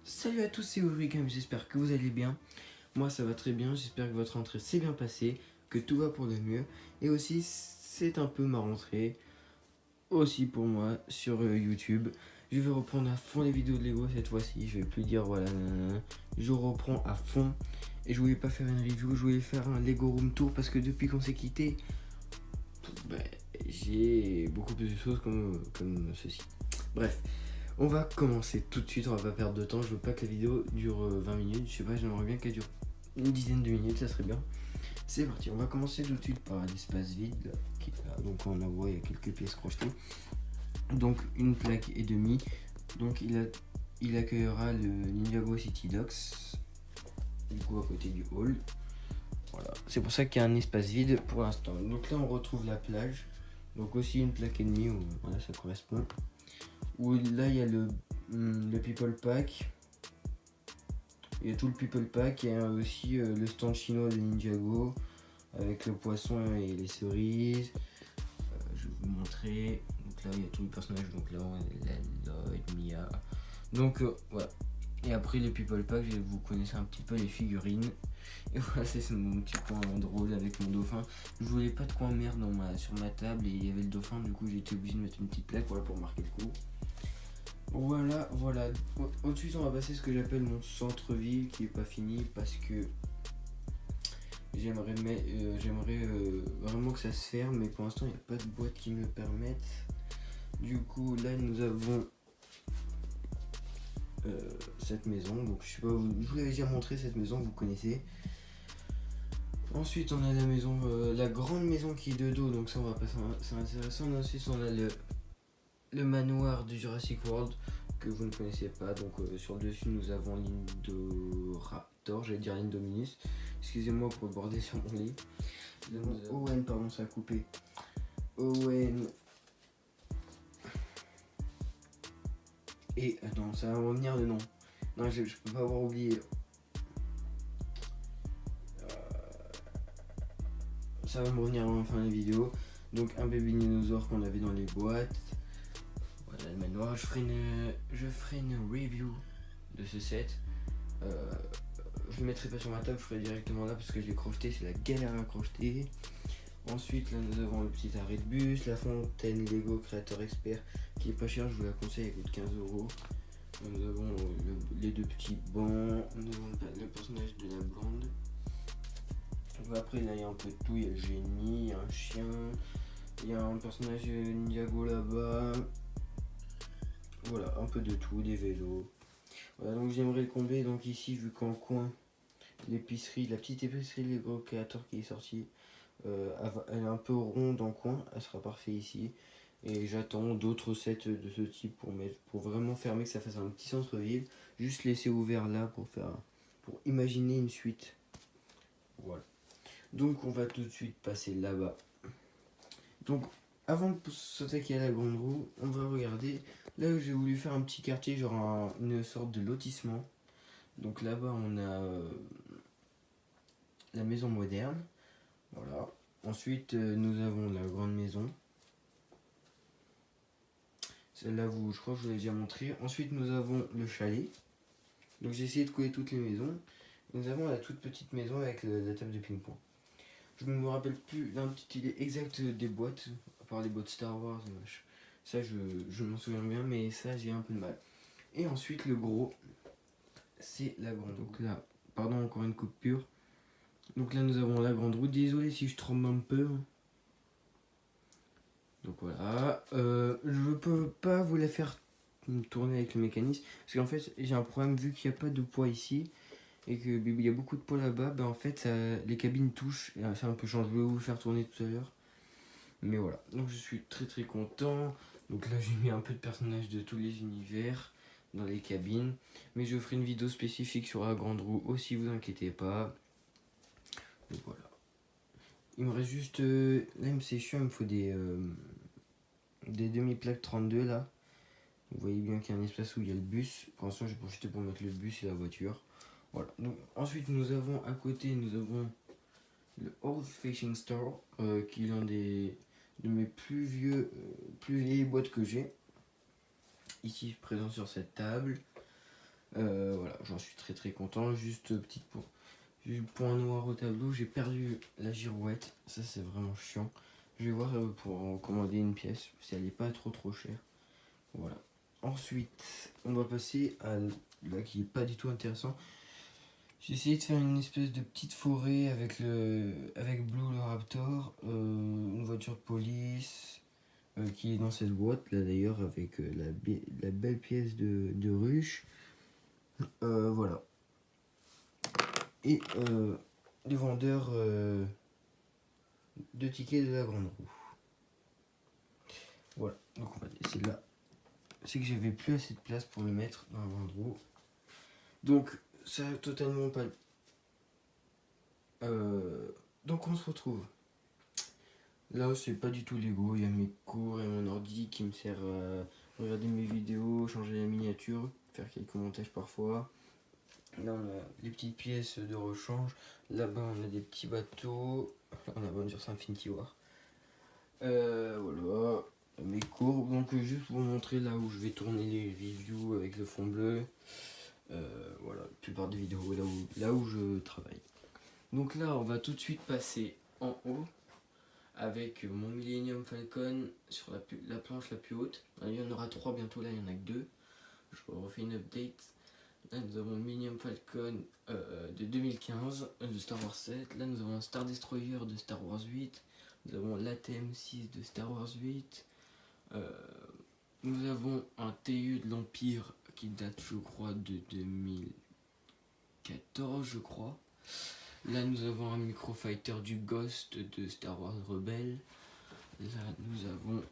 Salut à tous, c'est Ulricam, j'espère que vous allez bien. Moi ça va très bien, j'espère que votre rentrée s'est bien passée, que tout va pour le mieux. Et aussi c'est un peu ma rentrée, aussi pour moi, sur YouTube. Je vais reprendre à fond les vidéos de Lego cette fois-ci, je vais plus dire voilà, nanana. Je reprends à fond. Et je voulais pas faire une review, je voulais faire un Lego Room Tour parce que depuis qu'on s'est quitté, bah, j'ai beaucoup plus de choses comme ceci. Bref. On va commencer tout de suite, on va pas perdre de temps, je veux pas que la vidéo dure 20 minutes, je sais pas, j'aimerais bien qu'elle dure une dizaine de minutes, ça serait bien. C'est parti, on va commencer tout de suite par l'espace vide, là, qui est là. Donc on en voit, il y a quelques pièces crochetées. Donc une plaque et demie, donc il accueillera le Ninjago City Docks, du coup à côté du hall. Voilà, c'est pour ça qu'il y a un espace vide pour l'instant. Donc là on retrouve la plage, donc aussi une plaque et demie, où, voilà ça correspond. Où là il y a le People Pack. Il y a tout le People Pack et aussi le stand chinois de Ninjago avec le poisson et les cerises. Je vais vous montrer. Donc là il y a tous les personnages. Donc là on a Lloyd, Mia. Donc voilà. Et après les People Pack, vous connaissez un petit peu les figurines. Et voilà, c'est mon petit coin drôle avec mon dauphin. Je voulais pas de coin merde sur ma table et il y avait le dauphin. Du coup j'ai été obligé de mettre une petite plaque, voilà, pour marquer le coup. Voilà. Au-dessus, on va passer ce que j'appelle mon centre-ville qui est pas fini parce que j'aimerais vraiment que ça se ferme, mais pour l'instant, il n'y a pas de boîte qui me le permette. Du coup, là, nous avons cette maison. Donc, je sais pas, je vous l'avais déjà montré cette maison, vous connaissez. Ensuite, on a la maison, la grande maison qui est de dos, donc ça, on va passer, c'est intéressant. Ensuite, on a le manoir du Jurassic World que vous ne connaissez pas. Donc sur le dessus nous avons l'Indoraptor, j'allais dire l'Indominus. Excusez-moi pour le bordel sur mon lit. Là, Owen, pardon, ça a coupé. Owen. Et attends, ça va me revenir le nom. Non, je peux pas avoir oublié. Ça va me revenir à la fin de la vidéo. Donc un bébé dinosaure qu'on avait dans les boîtes. Voilà le manoir. Je ferai une review de ce set. Je le mettrai pas sur ma table, je ferai directement là parce que je l'ai crocheté, c'est la galère à crocheter. Ensuite, là nous avons le petit arrêt de bus, la fontaine Lego Créateur Expert qui est pas cher, je vous la conseille, elle coûte 15 €. Nous avons les deux petits bancs, nous avons le personnage de la blonde. Après, là il y a un peu de tout, il y a le génie, il y a un chien, il y a un personnage Ninjago là-bas. Voilà, un peu de tout, des vélos. Voilà, donc j'aimerais le combler. Donc ici, vu qu'en coin, l'épicerie, la petite épicerie Lego Creator qui est sortie, elle est un peu ronde en coin, elle sera parfaite ici. Et j'attends d'autres sets de ce type pour vraiment fermer, que ça fasse un petit centre-ville. Juste laisser ouvert là pour imaginer une suite. Voilà. Donc on va tout de suite passer là-bas. Donc avant de s'attaquer à la grande roue, on va regarder. Là où j'ai voulu faire un petit quartier, genre une sorte de lotissement. Donc là-bas on a la maison moderne. Voilà. Ensuite nous avons la grande maison. Celle-là, je crois que je vous l'ai déjà montré. Ensuite nous avons le chalet. Donc j'ai essayé de coller toutes les maisons. Nous avons la toute petite maison avec la table de ping-pong. Je ne me rappelle plus l'intitulé exact des boîtes, à part les boîtes Star Wars. Ça je m'en souviens bien, mais ça j'ai un peu de mal. Et ensuite le gros, c'est la grande. Donc là, pardon, encore une coupure. Donc là nous avons la grande roue. Désolé si je tremble un peu. Donc voilà. Je peux pas vous la faire tourner avec le mécanisme. Parce qu'en fait j'ai un problème vu qu'il n'y a pas de poids ici. Et qu'il y a beaucoup de poids là-bas. En fait les cabines touchent. Et c'est un peu change. Je vais vous le faire tourner tout à l'heure. Mais voilà. Donc je suis très content. Donc là j'ai mis un peu de personnages de tous les univers dans les cabines. Mais je ferai une vidéo spécifique sur la grande roue aussi, vous inquiétez pas. Donc voilà. Il me reste juste... là c'est chiant, il me faut des demi-plaques 32 là. Vous voyez bien qu'il y a un espace où il y a le bus. Pour l'instant j'ai profité pour mettre le bus et la voiture. Voilà. Donc, ensuite nous avons à côté, nous avons le Old Fishing Store, qui est l'un de mes plus vieilles boîtes que j'ai. Ici présent sur cette table. Voilà, j'en suis très content. Juste juste point noir au tableau, j'ai perdu la girouette. Ça c'est vraiment chiant. Je vais voir pour commander une pièce si elle n'est pas trop chère. Voilà. Ensuite, on va passer à là qui est pas du tout intéressant. J'ai essayé de faire une espèce de petite forêt avec Blue le Raptor, une voiture de police qui est dans cette boîte là d'ailleurs avec la belle pièce de ruche. Voilà. Et les vendeurs de tickets de la grande roue. Voilà, donc on va laisser là. C'est que j'avais plus assez de place pour le mettre dans la grande roue. Donc ça a totalement pas. Donc on se retrouve. Là c'est pas du tout Lego, il y a mes cours et mon ordi qui me sert à regarder mes vidéos, changer la miniature, faire quelques montages parfois. Là on a les petites pièces de rechange. Là-bas on a des petits bateaux. On a bien sûr c'est Infinity War. Voilà, mes courbes. Donc juste pour vous montrer là où je vais tourner les reviews avec le fond bleu. Voilà, la plupart des vidéos là où je travaille. Donc là on va tout de suite passer en haut avec mon Millennium Falcon sur la planche la plus haute. Il y en aura 3 bientôt, là il n'y en a que 2. Je refais une update. Là nous avons le Millennium Falcon de 2015 de Star Wars 7. Là nous avons un Star Destroyer de Star Wars 8. Nous avons l'ATM-6 de Star Wars 8. Nous avons un TU de l'Empire qui date je crois de 2014 je crois. Là nous avons un Microfighter du Ghost de Star Wars Rebelle. Là nous avons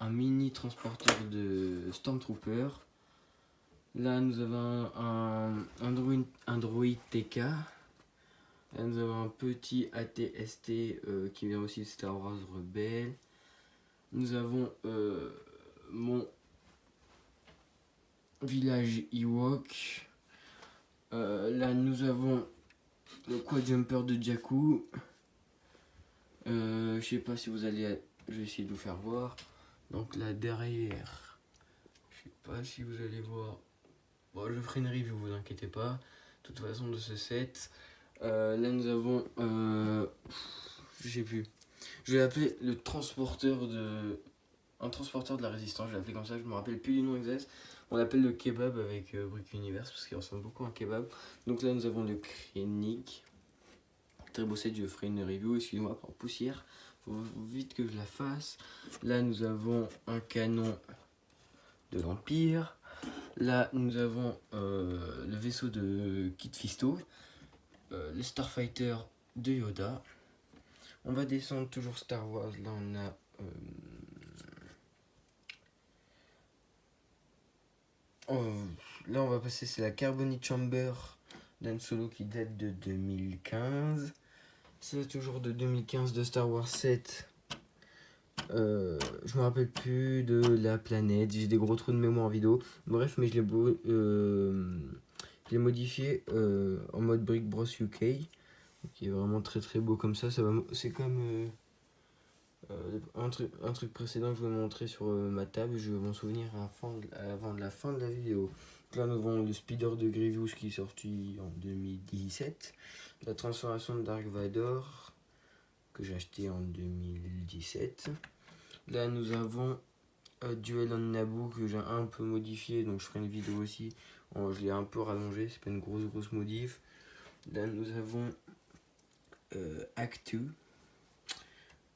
un mini transporteur de Stormtrooper. Là nous avons un droid TK. Là nous avons un petit ATST qui vient aussi de Star Wars Rebelle. Nous avons mon village Ewok. Là nous avons le quad-jumper de Jakku. Je sais pas si vous allez... Je vais essayer de vous faire voir. Donc là derrière, je sais pas si vous allez voir. Bon, je ferai une review, vous inquiétez pas. De toute façon de ce set. Là nous avons... je sais plus. Je vais l'appeler le transporteur de... Un transporteur de la résistance, je vais l'appeler comme ça, je me rappelle plus du nom exact. On l'appelle le kebab avec Brick Universe parce qu'il ressemble beaucoup à un kebab. Donc là nous avons le Krennic. Très beau set, je ferai une review, excusez-moi pour poussière. Faut vite que je la fasse. Là nous avons un canon de l'Empire. Là nous avons le vaisseau de Kit Fisto. Le Starfighter de Yoda. On va descendre toujours Star Wars. Là on a... là on va passer, c'est la Carbonite Chamber d'Han Solo qui date de 2015. C'est toujours de 2015 de Star Wars 7. Je me rappelle plus de la planète, j'ai des gros trous de mémoire en vidéo. Bref, mais je l'ai modifié en mode Brick Bros UK, qui est vraiment très beau comme ça. C'est comme un truc précédent que je vous ai montré sur ma table. Je vais m'en souvenir avant la fin de la vidéo. Donc là, nous avons le Speeder de Grievous qui est sorti en 2017. La transformation de Dark Vador que j'ai acheté en 2017. Là, nous avons Duel on Naboo que j'ai un peu modifié, donc je ferai une vidéo aussi. Je l'ai un peu rallongé, c'est pas une grosse modif. Là, nous avons Act 2.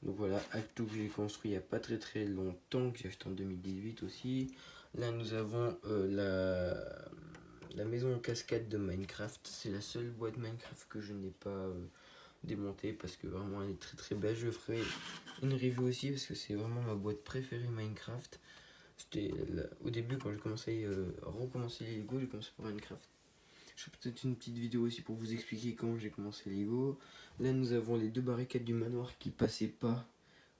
Donc voilà, Act 2 que j'ai construit il n'y a pas très longtemps, que j'ai acheté en 2018 aussi. Là, nous avons la maison en cascade de Minecraft. C'est la seule boîte Minecraft que je n'ai pas démontée parce que vraiment elle est très belle. Je ferai une review aussi parce que c'est vraiment ma boîte préférée Minecraft. Au début quand j'ai commencé à recommencer les Lego, j'ai commencé par Minecraft. Je ferai peut-être une petite vidéo aussi pour vous expliquer comment j'ai commencé les Lego. Là nous avons les 2 barricades du manoir qui passaient pas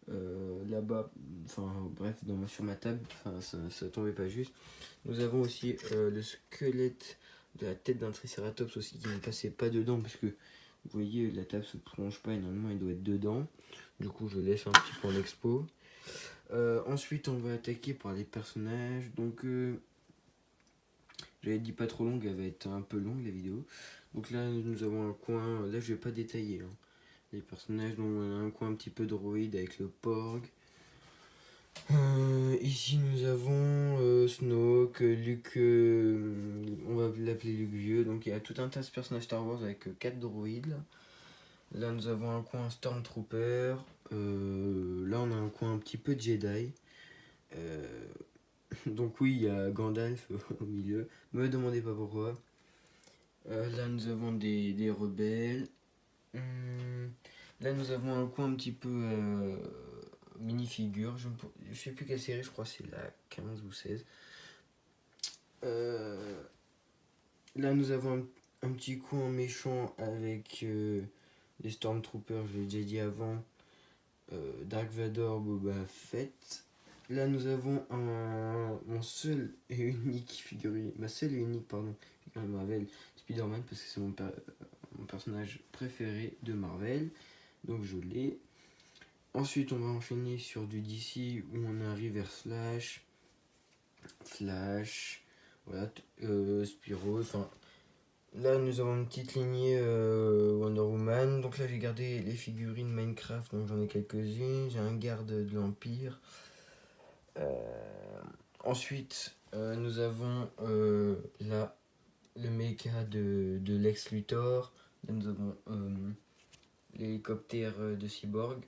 là-bas, enfin bref sur ma table, ça tombait pas juste. Nous avons aussi le squelette de la tête d'un Triceratops aussi qui ne passait pas dedans parce que vous voyez la table se prolonge pas et normalement il doit être dedans. Du coup je laisse un petit peu en expo. Ensuite on va attaquer par les personnages. Donc J'avais dit pas trop longue, elle va être un peu longue la vidéo. Donc là nous avons un coin, là je vais pas détailler hein, les personnages, donc on a un coin un petit peu droïde avec le Porg. Ici nous avons Snoke, Luke, on va l'appeler Luke Vieux, donc il y a tout un tas de personnages Star Wars avec 4 droïdes. Là nous avons un coin Stormtrooper, là on a un coin un petit peu Jedi. Donc oui, il y a Gandalf au milieu, me demandez pas pourquoi. Là nous avons des rebelles. Là nous avons un coin un petit peu mini-figure, je sais plus quelle série, je crois que c'est la 15 ou 16. Là nous avons un petit coin méchant avec les Stormtroopers, je l'ai déjà dit avant, Dark Vador, Boba Fett. Là nous avons mon seul et unique figurine, ma seule et unique pardon, figurine Marvel, Spider-Man, parce que c'est mon personnage préféré de Marvel, donc je l'ai. Ensuite on va enchaîner sur du DC où on arrive vers Flash, voilà, Spyro, enfin là nous avons une petite lignée Wonder Woman. Donc là j'ai gardé les figurines Minecraft, donc j'en ai quelques-unes, j'ai un garde de l'Empire. Ensuite nous avons là le mecha de Lex Luthor. Là nous avons l'hélicoptère de Cyborg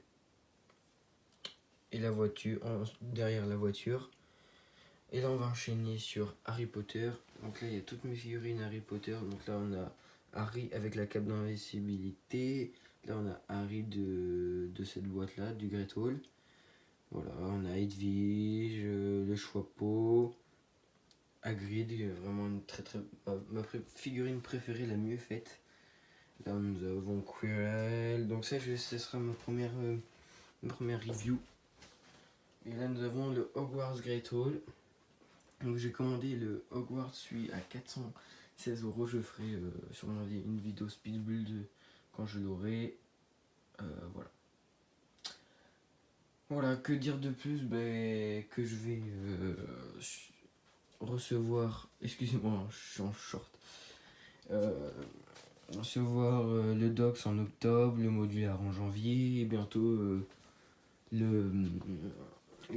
et la voiture, derrière la voiture. Et là on va enchaîner sur Harry Potter. Donc là il y a toutes mes figurines Harry Potter. Donc là on a Harry avec la cape d'invisibilité. Là on a Harry de cette boîte là, du Great Hall. Voilà, on a Edwige, le Choixpeau, Hagrid, vraiment une ma figurine préférée, la mieux faite. Là nous avons Quirrell. Donc ça ce sera ma première review. Et là nous avons le Hogwarts Great Hall. Donc j'ai commandé le Hogwarts, celui à 416€. Je ferai sûrement une vidéo speed build quand je l'aurai. Voilà. Voilà, que dire de plus, que je vais recevoir, excusez-moi, je suis en short, recevoir le Docs en octobre, le modulaire en janvier, et bientôt le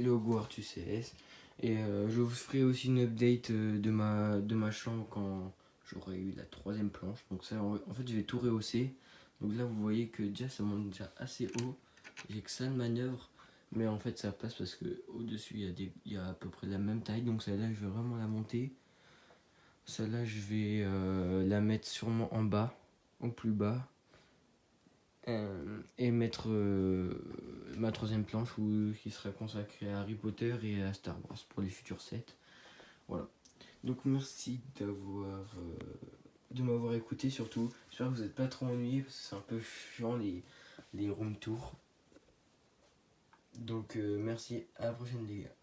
Hogwarts UCS. Et je vous ferai aussi une update de ma chambre quand j'aurai eu la 3ème planche. Donc ça, en fait, je vais tout rehausser. Donc là, vous voyez que déjà, ça monte déjà assez haut. J'ai que ça de manœuvre. Mais en fait, ça passe parce que au dessus il y a à peu près la même taille. Donc celle-là, je vais vraiment la monter. Celle-là, je vais la mettre sûrement en bas, au plus bas. Et mettre ma 3ème planche qui sera consacrée à Harry Potter et à Star Wars pour les futurs sets. Voilà. Donc merci de m'avoir écouté surtout. J'espère que vous n'êtes pas trop ennuyés parce que c'est un peu chiant les room tours. Donc merci, à la prochaine les gars.